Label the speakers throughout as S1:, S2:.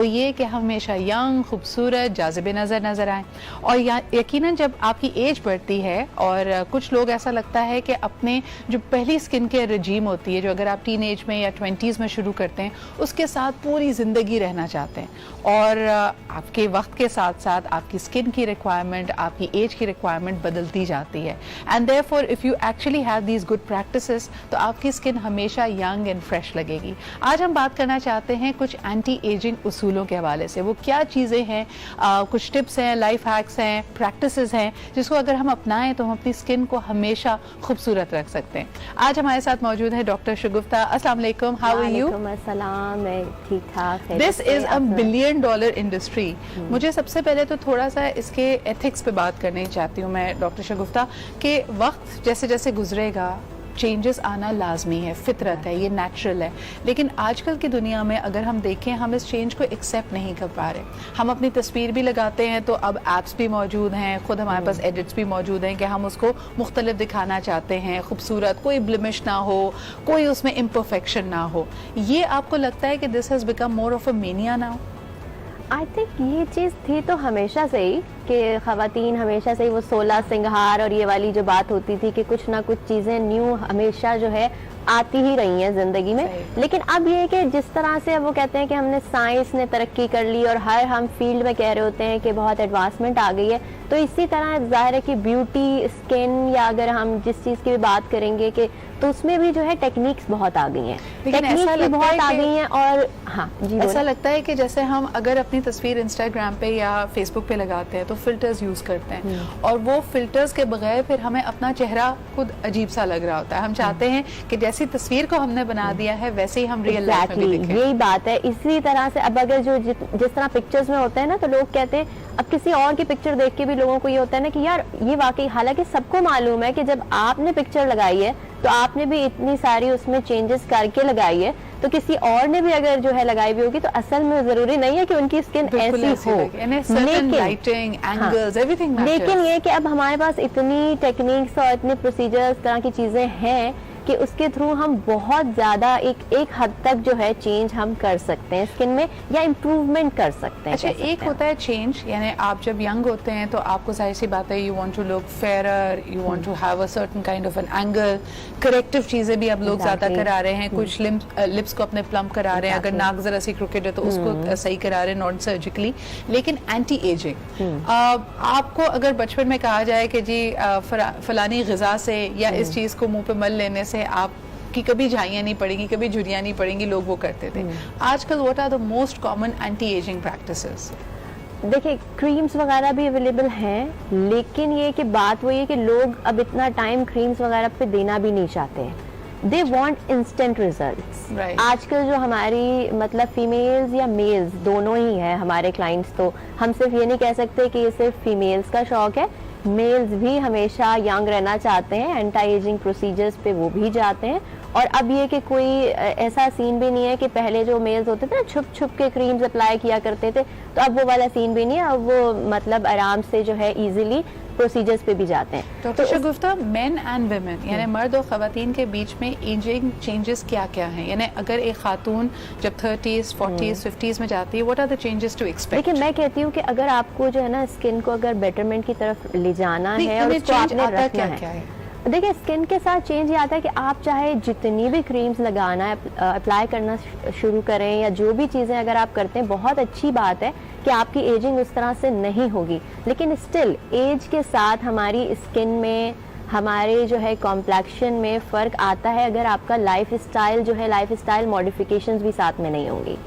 S1: तो ये कि हमेशा यंग, खूबसूरत, जाज़िबे नज़र आएँ। और यकीनन जब आपकी एज बढ़ती है और कुछ लोग ऐसा लगता है कि अपने जो पहली स्किन केयर रजीम होती है, जो अगर आप टीनेज में या 20s में शुरू करते हैं, उसके साथ पूरी ज़िंदगी रहना चाहते हैं। और आपके वक्त के साथ साथ आपकी स्किन की रिक्वायरमेंट, आपकी एज की रिक्वायरमेंट बदलती जाती है। And therefore if you actually have these good practices, तो आपकी स्किन हमेशा यंग एंड फ्रेश लगेगी। आज हम बात करना चाहते हैं कुछ एंटी एजिंग उसूलों के हवाले से। वो क्या चीज़ें हैं, कुछ टिप्स हैं, लाइफ हैक्स हैं, प्रैक्टिसेस हैं, जिसको अगर हम अपनाएं तो हम अपनी स्किन को हमेशा खूबसूरत रख सकते हैं। आज हमारे साथ मौजूद है डॉक्टर शगुफ्ता। अस्सलाम वालेकुम, हाउ आर यू?
S2: अस्सलाम, मैं ठीक ठाक।
S1: This is a $1 billion industry. मुझे सबसे पहले तो थोड़ा सा इसके एथिक्स पे बात करनी चाहती हूँ मैं डॉक्टर शगुफ्ता, कि वक्त जैसे जैसे गुजरेगा चेंजेस आना लाजमी है, फितरत है, ये नेचुरल है। लेकिन आजकल की दुनिया में अगर हम देखें, हम इस चेंज को एक्सेप्ट नहीं कर पा रहे। हम अपनी तस्वीर भी लगाते हैं तो अब एप्स भी मौजूद हैं, खुद हमारे पास एडिट्स भी मौजूद हैं कि हम उसको मुख्तलिफ दिखाना चाहते हैं, खूबसूरत, कोई ब्लिमिश ना हो, कोई उसमें इम्परफेक्शन ना हो। ये आपको लगता है कि this has become more of a mania now?
S2: I think ये चीज़ थी तो हमेशा से ही कि ख़वातीन हमेशा से ही वो 16 सिंगार और ये वाली जो बात होती थी कि कुछ ना कुछ चीज़ें न्यू हमेशा जो है आती ही रही हैं ज़िंदगी में। लेकिन अब ये कि जिस तरह से अब वो कहते हैं कि हमने साइंस ने तरक्की कर ली और हर हम फील्ड में कह रहे होते हैं कि बहुत एडवांसमेंट आ गई है, तो इसी तरह जाहिर है कि ब्यूटी, स्किन या अगर हम जिस चीज़ की भी बात करेंगे कि तो उसमें भी जो है टेक्निक्स बहुत आ गई हैं, टेक्निक्स भी बहुत आ गई हैं। और हाँ जी,
S1: ऐसा लगता है कि जैसे हम अगर अपनी तस्वीर इंस्टाग्राम पे या फेसबुक पे लगाते हैं तो फिल्टर्स यूज करते हैं, और वो फिल्टर्स के बगैर फिर हमें अपना चेहरा खुद अजीब सा लग रहा होता है। हम चाहते हैं कि जैसी तस्वीर को हमने बना दिया है वैसे ही हम रियल लाइफ में भी दिखें।
S2: यही बात है। इसी तरह से अब अगर जो जिस तरह पिक्चर्स में होता है ना, तो लोग कहते हैं, अब किसी और की पिक्चर देख के भी लोगों को ये होता है ना कि यार ये वाकई, हालांकि सबको मालूम है कि जब आपने पिक्चर लगाई है तो आपने भी इतनी सारी उसमें चेंजेस करके लगाई है, तो किसी और ने भी अगर जो है लगाई भी होगी तो असल में जरूरी नहीं है कि उनकी स्किन ऐसी हो। लेकिन ये कि अब हमारे पास इतनी टेक्निक्स और इतने प्रोसीजर्स तरह की चीजें हैं कि उसके थ्रू हम बहुत ज़्यादा एक हद तक जो है चेंज हम कर सकते हैं स्किन में, या इम्प्रूवमेंट कर सकते हैं।
S1: अच्छा, एक होता है चेंज, यानी आप जब यंग होते हैं तो आपको जाहिर सी बात है, you want to look fairer, you want to have a certain kind of an angle. Corrective चीज़ें भी अब लोग ज़्यादा करा रहे हैं, कुछ लिप्स को अपने प्लम्प करा रहे हैं, अगर नाक ज़रा सी क्रिकेट है तो उसको सही करा रहे हैं, नॉट सर्जिकली। लेकिन एंटी एजिंग, आपको अगर बचपन में कहा जाए कि जी फलानी ग़िज़ा से या इस चीज़ को मुँह पे मल लेने से आपकी कभी झाइयाँ नहीं पड़ेंगी, कभी झुर्रियाँ नहीं पड़ेंगी, लोग वो करते थे। आजकल what are the most common anti ageing practices?
S2: देखिए, क्रीम्स वगैरह भी अवेलेबल हैं, लेकिन ये कि बात वही है कि लोग अब इतना टाइम क्रीम्स वगैरह पे देना भी नहीं चाहते हैं। They want instant result. आजकल जो हमारी मतलब फीमेल्स या मेल्स दोनों ही हैं हमारे क्लाइंट्स, तो हम सिर्फ ये नहीं कह सकते कि ये सिर्फ फीमेल्स का शौक है, मेल्स भी हमेशा यंग रहना चाहते हैं, एंटी एजिंग प्रोसीजर्स पे वो भी जाते हैं। और अब ये कि कोई ऐसा सीन भी नहीं है कि पहले जो मेल्स होते थे ना छुप छुप के क्रीम्स अप्लाई किया करते थे, तो अब वो वाला सीन भी नहीं है। अब वो मतलब आराम से जो है इजीली प्रोसीजर्स पे भी जाते हैं।
S1: Doctor Shagufta, main and women यानी मर्द और ख़वातीन के बीच में एजिंग चेंजेस क्या क्या हैं? यानी अगर एक खातून जब 30s, 40s, 50s में जाती है, what are the changes to expect?
S2: देखिए, मैं कहती हूँ कि अगर आपको जो है ना स्किन को अगर बेटरमेंट की तरफ ले जाना है और उसको आपने रखना है, देखिए स्किन के साथ चेंज ये आता है कि आप चाहे जितनी भी क्रीम्स लगाना है, अप्लाई करना शुरू करें, या जो भी चीज़ें अगर आप करते हैं, बहुत अच्छी बात है कि आपकी एजिंग उस तरह से नहीं होगी। लेकिन स्टिल एज के साथ हमारी स्किन में, हमारे जो है कॉम्प्लेक्शन में फ़र्क आता है अगर आपका लाइफ स्टाइल जो है, लाइफ स्टाइल मॉडिफिकेशंस भी साथ में नहीं होंगी।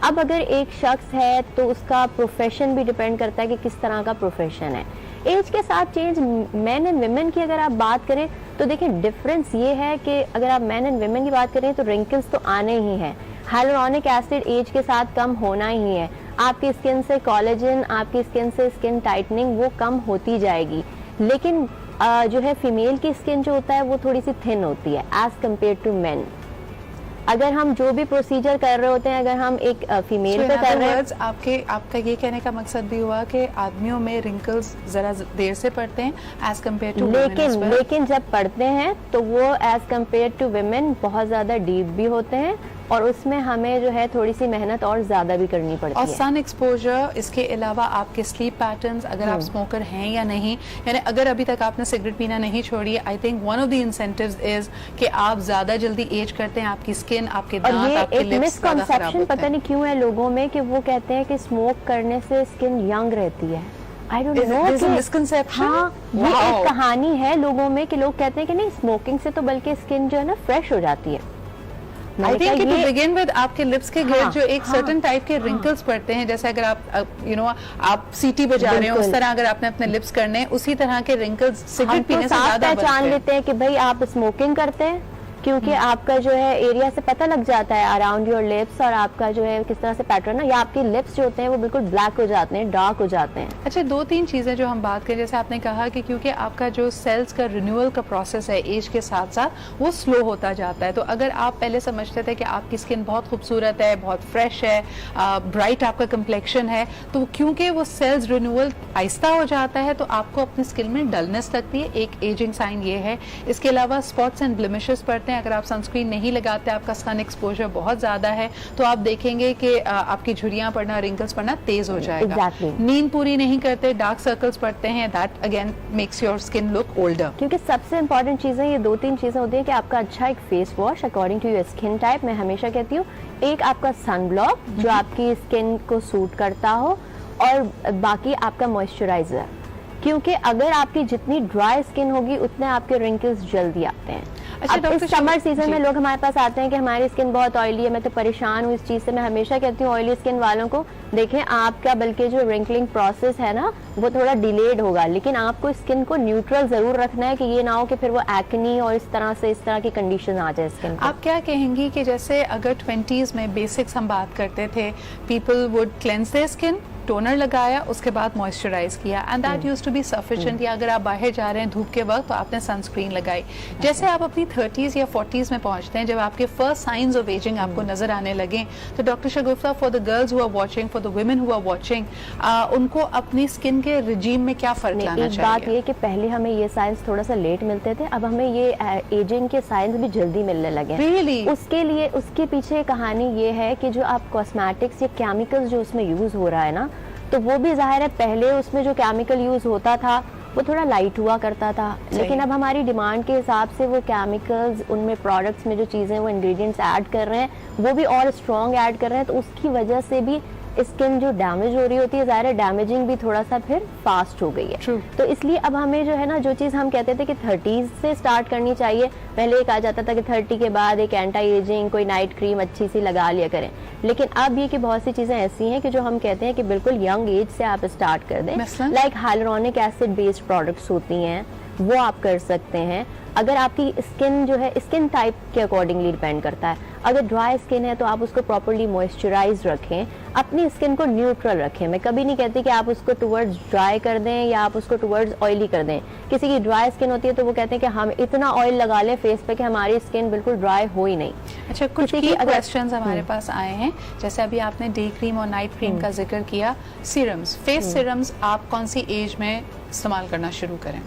S2: अब अगर एक शख्स है तो उसका प्रोफेशन भी डिपेंड करता है कि किस तरह का प्रोफेशन है। एज के साथ चेंज मैन एंड वुमेन की अगर आप बात करें तो देखिए डिफरेंस ये है कि अगर आप मैन एंड वुमेन की बात करें तो रिंकल्स तो आने ही हैं, हाइलुरोनिक एसिड एज के साथ कम होना ही है, आपकी स्किन से कोलेजन, आपकी स्किन से स्किन टाइटनिंग वो कम होती जाएगी। लेकिन जो है फीमेल की स्किन जो होता है वो थोड़ी सी थिन होती है एज कम्पेयर टू मेन। अगर हम जो भी प्रोसीजर कर रहे होते हैं, अगर हम एक फीमेल पे कर रहे हैं,
S1: आपका ये कहने का मकसद भी हुआ कि आदमियों में रिंकल्स जरा देर से पड़ते हैं एज कम्पेयर टू, लेकिन
S2: जब पड़ते हैं तो वो एज कम्पेयर टू वुमेन बहुत ज्यादा डीप भी होते हैं और उसमें हमें जो है थोड़ी सी मेहनत और ज्यादा भी करनी पड़ती है।
S1: और सन एक्सपोजर, इसके अलावा आपके स्लीप पैटर्न्स, अगर आप स्मोकर हैं या नहीं, यानी अगर अभी तक आपने सिगरेट पीना नहीं छोड़ी, I think one of the incentives is कि आप ज्यादा जल्दी एज करते हैं, आपकी स्किन, आपके दांत, आपके लिप्स
S2: मिसकंसेप्शन पता नहीं क्यों है लोगों में कि वो कहते हैं कि स्मोक करने से स्किन यंग रहती है। I don't know,
S1: misconception.
S2: हाँ, ये एक कहानी है लोगों में कि लोग कहते हैं कि नहीं स्मोकिंग से तो बल्कि स्किन जो है ना फ्रेश हो जाती है।
S1: I think to begin with आपके लिप्स के गिर्द जो एक सर्टेन टाइप के रिंकल्स पड़ते हैं, जैसे अगर आप आप सीटी बजा रहे हो उस तरह अगर आपने अपने लिप्स करने हैं, उसी तरह के रिंकल्स सिगरेट पीने से ज्यादा
S2: पहचान लेते हैं कि भाई आप स्मोकिंग करते हैं, क्योंकि आपका जो है एरिया से पता लग जाता है अराउंड योर लिप्स, और आपका जो है किस तरह से पैटर्न है, या आपके लिप्स जो होते हैं वो बिल्कुल ब्लैक हो जाते हैं, डार्क हो जाते हैं।
S1: अच्छा, 2-3 चीजें जो हम बात करें, जैसे आपने कहा कि क्योंकि आपका जो सेल्स का रिन्यूअल का प्रोसेस है एज के साथ साथ वो स्लो होता जाता है, तो अगर आप पहले समझते थे कि आपकी स्किन बहुत खूबसूरत है, बहुत फ्रेश है, ब्राइट आपका कम्प्लेक्शन है, तो क्योंकि वो सेल्स रिन्यूअल आहिस्ता हो जाता है तो आपको अपनी स्किन में डलनेस लगती है, एक एजिंग साइन ये है। इसके अलावा स्पॉट्स एंड ब्लेमिशेस पड़ते हैं, अगर आप सनस्क्रीन नहीं लगाते, आपका सन एक्सपोजर बहुत ज्यादा है, तो आप देखेंगे कि आपकी झुर्रियां पड़ना, रिंकल्स पड़ना तेज हो जाएगा। नींद पूरी नहीं करते, डार्क सर्कल्स पड़ते हैं, that again makes your skin look older.
S2: क्योंकि सबसे इंपॉर्टेंट चीजें ये 2-3 चीजें होती है कि आपका अच्छा एक face wash according to your skin type, मैं हमेशा कहती हूँ, एक आपका सन ब्लॉक जो आपकी स्किन को सूट करता हो, और बाकी आपका मॉइस्चराइजर, क्योंकि अगर आपकी जितनी ड्राई स्किन होगी उतने आपके रिंकल्स जल्दी आते हैं। अब इस समर सीजन में लोग हमारे पास आते हैं कि हमारी स्किन बहुत ऑयली है, मैं तो परेशान हूँ इस चीज से। मैं हमेशा कहती हूँ ऑयली स्किन वालों को, देखें आपका बल्कि जो रिंकलिंग प्रोसेस है ना वो थोड़ा डिलेड होगा, लेकिन आपको स्किन को न्यूट्रल जरूर रखना है कि ये ना हो कि फिर वो एक्नी और इस तरह की कंडीशन आ जाए स्किन को।
S1: आप क्या कहेंगी कि जैसे अगर 20s में बेसिक्स हम बात करते थे, people would cleanse their skin, toner लगाया, उसके बाद मॉइस्चराइज किया, and that used to be sufficient, या अगर आप बाहर जा रहे हैं धूप के वक्त तो आपने सनस्क्रीन लगाई। जैसे आप अपनी 30s या 40s में पहुंचते हैं, जब आपके फर्स्ट साइंस ऑफ एजिंग आपको नजर आने लगे, तो doctor Shagufta, for the girls who are watching, for the women who are watching, उनको अपनी स्किन के रिजीम में क्या फर्क लाना चाहिए?
S2: बात ये कि पहले हमें ये साइंस थोड़ा सा लेट मिलते थे, अब हमें ये एजिंग के साइंस भी जल्दी मिलने लगे।
S1: Really?
S2: उसके लिए उसके पीछे कहानी ये है कि जो आप कॉस्मेटिक्स या केमिकल्स जो उसमें यूज हो रहा है ना, तो वो भी जाहिर है पहले उसमें जो केमिकल यूज होता था वो थोड़ा लाइट हुआ करता था, लेकिन अब हमारी डिमांड के हिसाब से वो केमिकल्स उनमें प्रोडक्ट्स में जो चीज़ें वो इंग्रेडिएंट्स ऐड कर रहे हैं वो भी और स्ट्रॉन्ग ऐड कर रहे हैं, तो उसकी वजह से भी स्किन जो डैमेज हो रही होती है, ज़ाहिर है डैमेजिंग भी थोड़ा सा फिर फास्ट हो गई है।
S1: True.
S2: तो इसलिए अब हमें जो है ना, जो चीज़ हम कहते थे कि 30s से स्टार्ट करनी चाहिए, पहले ये कहा जाता था कि 30 के बाद एक एंटी एजिंग कोई नाइट क्रीम अच्छी सी लगा लिया करें, लेकिन अब ये कि बहुत सी चीज़ें ऐसी हैं कि जो हम कहते हैं कि बिल्कुल यंग एज से आप स्टार्ट कर दें, like hyaluronic acid based products होती हैं वो आप कर सकते हैं। अगर आपकी स्किन जो है स्किन टाइप के अकॉर्डिंगली डिपेंड करता है, अगर ड्राई स्किन है तो आप उसको प्रॉपर्ली मॉइस्चराइज रखें, अपनी स्किन को न्यूट्रल रखें। मैं कभी नहीं कहती कि आप उसको टुवर्ड्स ड्राई कर दें या आप उसको टुवर्ड्स ऑयली कर दें। किसी की ड्राई स्किन होती है तो वो कहते हैं कि हम इतना ऑयल लगा लें फेस पे कि हमारी स्किन बिल्कुल ड्राई हो ही नहीं।
S1: अच्छा, कुछ की क्वेश्चंस हमारे पास आए हैं, जैसे अभी आपने डे क्रीम और नाइट क्रीम का जिक्र किया, सीरम्स, फेस सीरम्स आप कौन सी एज में इस्तेमाल करना शुरू करें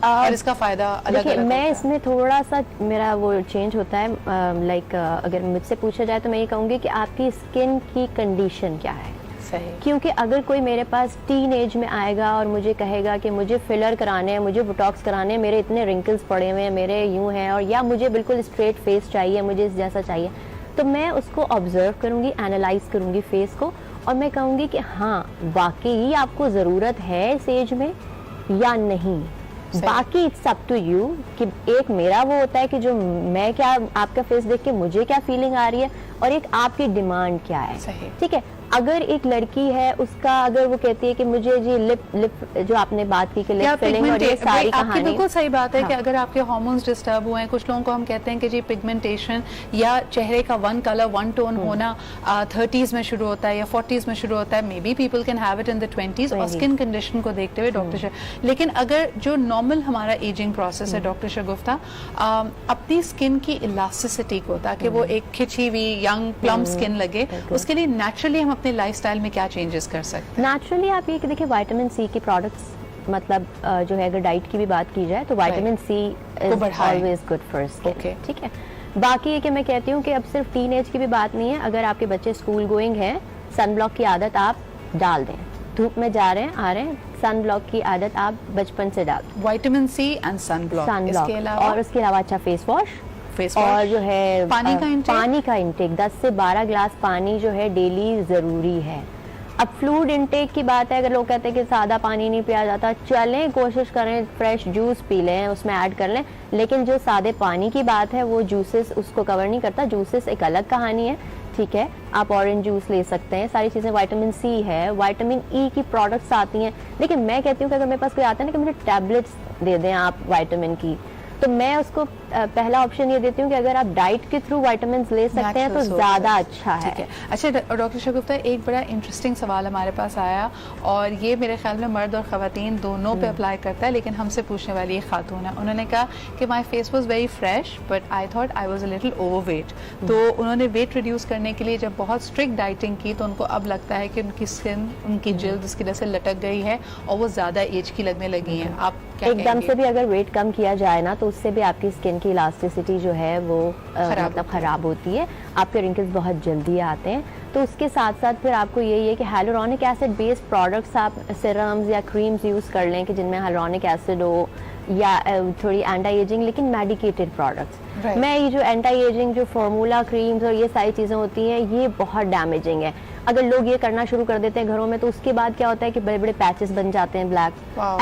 S1: और इसका फायदा अलग-अलग?
S2: मैं इसमें थोड़ा सा मेरा वो चेंज होता है, लाइक अगर मुझसे पूछा जाए तो मैं ये कहूँगी कि आपकी स्किन की कंडीशन क्या है।
S1: सही।
S2: क्योंकि अगर कोई मेरे पास टीन एज में आएगा और मुझे कहेगा कि मुझे फिलर कराने हैं, मुझे बोटॉक्स कराने हैं, मेरे इतने रिंकल्स पड़े हुए हैं, मेरे यूं हैं, और या मुझे बिल्कुल स्ट्रेट फेस चाहिए, मुझे इस जैसा चाहिए, तो मैं उसको ऑब्जर्व करूँगी, एनालाइज करूँगी फेस को, और मैं कहूँगी कि हाँ वाकई आपको ज़रूरत है इस एज में या नहीं। बाकी इट्स अप टू यू कि एक मेरा वो होता है कि जो मैं क्या आपका फेस देख के मुझे क्या फीलिंग आ रही है, और एक आपकी डिमांड क्या है। ठीक है, अगर एक लड़की है उसका अगर वो कहती है कि मुझे जी लिप जो आपने बात की कि लिप फिलिंग और ये सारी कहानी,
S1: बिल्कुल सही बात है। हाँ। कि अगर आपके हार्मोन्स डिस्टर्ब हुए हैं, कुछ लोगों को हम कहते हैं कि जी पिगमेंटेशन या चेहरे का वन कलर वन टोन होना 30s में शुरू होता है या 40s में शुरू होता है, may be people can have it in the 20s और स्किन कंडीशन को देखते हुए डॉक्टर लेकिन अगर जो नॉर्मल हमारा एजिंग प्रोसेस है डॉक्टर शगुफ्ता, अपनी स्किन की इलास्टिसिटी को, ताकि वो एक खिंची हुई यंग प्लम स्किन लगे, उसके लिए नेचुरली हम अपने लाइफस्टाइल में क्या चेंजेस कर सकते हैं?
S2: नेचुरली आप ये देखिए विटामिन सी के प्रोडक्ट्स, मतलब जो है अगर डाइट की भी बात की जाए तो vitamin C is always good for skin. ठीक है, बाकी ये कि मैं कहती हूँ कि अब सिर्फ टीन एज की भी बात नहीं है, अगर आपके बच्चे स्कूल गोइंग हैं, सन ब्लॉक की आदत आप डाल दें। धूप में जा रहे हैं आ रहे हैं, सन ब्लॉक की आदत आप बचपन से डाल दें।
S1: Vitamin C and sun block
S2: और उसके अलावा अच्छा फेस वॉश और जो है पानी का इंटेक 10 से 12 गिलास पानी जो है डेली जरूरी है। अब फ्लूइड इंटेक की बात है, अगर लोग कहते हैं कि सादा पानी नहीं पिया जाता, चलें कोशिश करें फ्रेश जूस पी लें, उसमें ऐड कर लें, लेकिन जो सादे पानी की बात है वो जूसेस उसको कवर नहीं करता। जूसेस एक अलग कहानी है, ठीक है, आप ऑरेंज जूस ले सकते हैं, सारी चीज़ें। विटामिन सी है, विटामिन ई की प्रोडक्ट्स आती हैं, लेकिन मैं कहती हूँ कि अगर मेरे पास कोई आता है ना कि मुझे टैबलेट्स दे दें आप विटामिन की, तो मैं उसको पहला ऑप्शन ये देती हूँ कि अगर आप डाइट के थ्रू विटामिन ले सकते हैं तो ज्यादा अच्छा है।
S1: अच्छा डॉक्टर शगुफ्ता, एक बड़ा इंटरेस्टिंग सवाल हमारे पास आया और ये मेरे ख्याल में मर्द और खवातीन दोनों पे अप्लाई करता है, लेकिन हमसे पूछने वाली एक खातून है। उन्होंने कहा कि my face was very fresh but I thought I was a little overweight. तो उन्होंने वेट रिड्यूस करने के लिए जब बहुत स्ट्रिक्ट डाइटिंग की तो उनको अब लगता है कि उनकी स्किन, उनकी जल्द उसकी वजह से लटक गई है और वो ज्यादा एज की लगने लगी है। आप
S2: एकदम से भी अगर वेट कम किया जाए ना तो उससे भी आपकी स्किन की इलास्टिसिटी जो है वो मतलब खराब होती है, आपके रिंकल्स बहुत जल्दी आते हैं। तो उसके साथ साथ फिर आपको यही है कि हाइलुरोनिक एसिड बेस्ड प्रोडक्ट्स आप सिरम्स या क्रीम्स यूज़ कर लें कि जिनमें हाइलुरोनिक एसिड हो या थोड़ी एंटी एजिंग लेकिन मेडिकेटेड प्रोडक्ट्स। मैं ये जो एंटी एजिंग जो फार्मूला क्रीम्स और ये सारी चीज़ें होती हैं ये बहुत डैमेजिंग है। अगर लोग ये करना शुरू कर देते हैं घरों में तो उसके बाद क्या होता है कि बड़े बड़े पैचेस बन जाते हैं, ब्लैक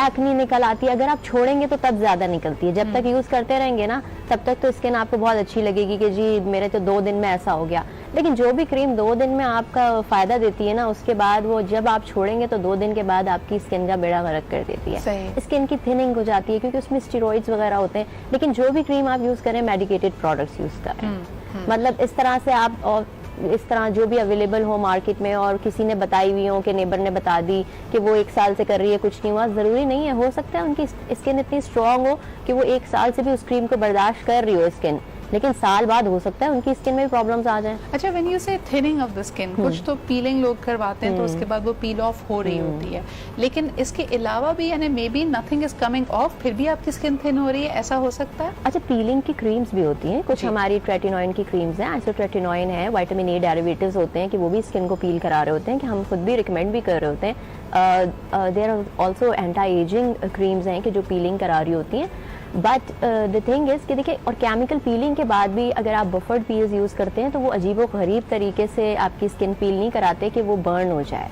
S2: एक्नी निकल आती है। अगर आप छोड़ेंगे तो तब ज्यादा निकलती है, जब तक यूज करते रहेंगे ना तब तक तो स्किन आपको बहुत अच्छी लगेगी कि जी मेरे तो 2 दिन में ऐसा हो गया। लेकिन जो भी क्रीम 2 दिन में आपका फायदा देती है ना, उसके बाद वो जब आप छोड़ेंगे तो 2 दिन के बाद आपकी स्किन का बेड़ा गर्क कर देती है, स्किन की थिनिंग हो जाती है क्योंकि उसमें स्टेरॉइड्स वगैरह होते हैं। लेकिन जो भी क्रीम आप यूज करें मेडिकेटेड प्रोडक्ट्स यूज करें, मतलब इस तरह से आप और इस तरह जो भी अवेलेबल हो मार्केट में और किसी ने बताई हुई हो कि नेबर ने बता दी कि वो 1 साल से कर रही है कुछ नहीं हुआ, जरूरी नहीं है। हो सकता है उनकी स्किन इतनी स्ट्रांग हो कि वो 1 साल से भी उस क्रीम को बर्दाश्त कर रही हो स्किन, लेकिन साल बाद हो सकता है उनकी स्किन में भी प्रॉब्लम्स आ जाएं।
S1: अच्छा, व्हेन यू से थिनिंग ऑफ द स्किन, कुछ तो पीलिंग लोग करवाते हैं तो उसके बाद वो पील ऑफ हो रही होती है, लेकिन इसके अलावा भी यानी may be nothing is coming of फिर भी आपकी स्किन थिन हो रही है, ऐसा हो सकता है?
S2: अच्छा, पीलिंग की क्रीम्स भी होती हैं कुछ, हमारी ट्रेटिनोइन की क्रीम्स हैं, आइसोट्रेटिनोइन है, विटामिन ए डेरिवेटिव्स होते हैं कि वो भी स्किन को पील करा रहे होते हैं, कि हम खुद भी रिकमेंड भी कर रहे होते हैं। There are also anti ageing creams हैं कि जो पीलिंग करा रही होती हैं। बट द थिंग इज कि देखिए, और केमिकल पीलिंग के बाद भी अगर आप बफर्ड पील्स यूज करते हैं तो वो अजीबो गरीब तरीके से आपकी स्किन पील नहीं कराते कि वो बर्न हो जाए,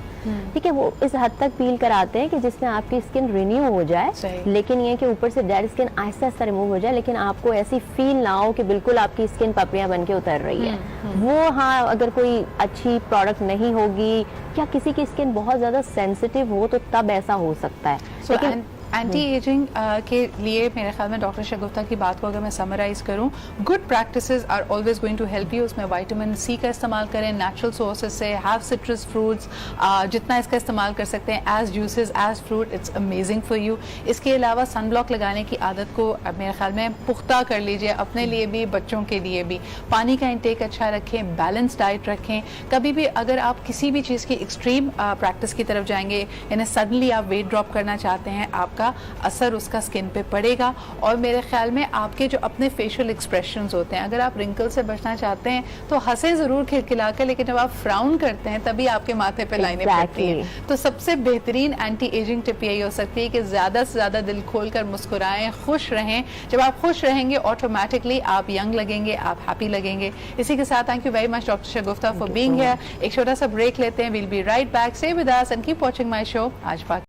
S2: ठीक है, वो इस हद तक पील कराते हैं कि जिसमें आपकी स्किन रिन्यू हो जाए, लेकिन ये कि ऊपर से dead skin Aahista Aahista remove हो जाए, लेकिन आपको ऐसी फील ना हो कि बिल्कुल आपकी स्किन पपड़ियां बन के उतर रही है। वो हाँ, अगर कोई अच्छी प्रोडक्ट नहीं होगी या किसी की स्किन बहुत ज्यादा सेंसिटिव हो तो तब ऐसा हो सकता है। लेकिन
S1: एंटी एजिंग के लिए मेरे ख्याल में डॉक्टर शगुफ्ता की बात को अगर मैं समराइज करूं, good practices are always going to help you. उसमें विटामिन सी का इस्तेमाल करें नेचुरल सोर्सेज से, हैव सिट्रस फ्रूट्स, जितना इसका इस्तेमाल कर सकते हैं as juices as fruit, it's amazing for you. इसके अलावा सन ब्लॉक लगाने की आदत को मेरे ख्याल में पुख्ता कर लीजिए, अपने लिए भी बच्चों के लिए भी। पानी का इंटेक अच्छा रखें, बैलेंस डाइट रखें। कभी भी अगर आप किसी भी चीज़ की एक्सट्रीम प्रैक्टिस की तरफ जाएंगे, यानी सडनली आप वेट ड्रॉप करना चाहते हैं, आपका असर उसका स्किन पे पड़ेगा। और मेरे ख्याल में आपके जो अपने फेशियल एक्सप्रेशंस होते हैं, अगर आप रिंकल से बचना चाहते हैं तो हंसे जरूर खिलखिला कर, लेकिन जब आप फ्राउन करते हैं तभी आपके माथे पे लाइनें पड़ती हैं। तो सबसे बेहतरीन एंटी एजिंग टिप यही हो सकती है कि ज्यादा से ज्यादा दिल खोल कर मुस्कुराएं, खुश रहें। जब आप खुश रहेंगे ऑटोमेटिकली आप यंग लगेंगे, आप हैप्पी लगेंगे। इसी के साथ thank you very much doctor Shagufta for being here. एक छोटा सा ब्रेक लेते हैं, we'll be right back, stay with us and keep watching my show आज बात।